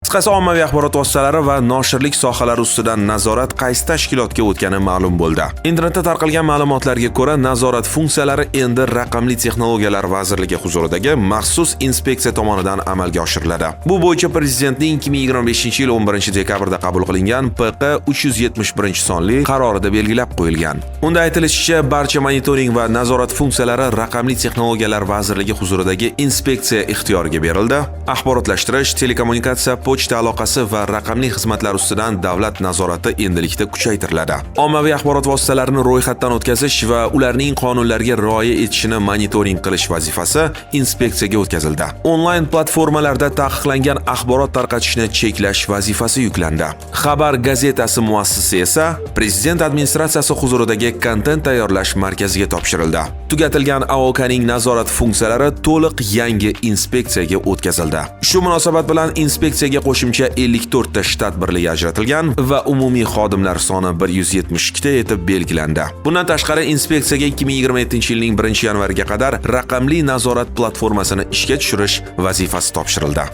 Qisqasi, ommaviy axborot vositalari va noshirlik sohalari ustidan nazorat qaysi tashkilotga o'tgani ma'lum bo'ldi. Internetda tarqalgan ma'lumotlarga ko'ra, nazorat funksiyalari endi Raqamli texnologiyalar vazirligi huzuridagi maxsus inspeksiya tomonidan amalga oshiriladi. Bu bo'yicha prezidentning 2025-yil 11 dekabrda qabul qilingan PQ 371 sonli qarorida belgilab qo'yilgan. Unda aytilishicha, barcha monitoring va nazorat funksiyalari Raqamli texnologiyalar vazirligi huzuridagi inspeksiya ixtiyoriga berildi. Axborotlashtirish, telekommunikatsiya, pochta aloqasi va raqamli xizmatlar ustidan davlat nazorati endilikda kuchaytiriladi. Ommaviy axborot vositalarini ro'yxatdan o'tkazish va ularning qonunlarga rioya etishini monitoring qilish vazifasi inspeksiyaga o'tkazildi. Onlayn platformalarda taqiqlangan axborot tarqatishni cheklash vazifasi yuklandi. Xabar gazetasi muassisi esa prezident administratsiyasi huzuridagi kontent tayyorlash markaziga topshirildi. Tugatilgan AOKning nazorat funksiyalari to'liq yangi inspeksiyaga o'tkazildi. Shu munosabat bilan inspeksiyaga qo'shimcha 54 ta shtat birligi ajratilgan va umumiy xodimlar soni 172 ta etib belgilandi. Bundan tashqari inspeksiyaga 2027-yilning 1-yanvariga qadar raqamli nazorat platformasini ishga tushirish vazifasi topshirildi.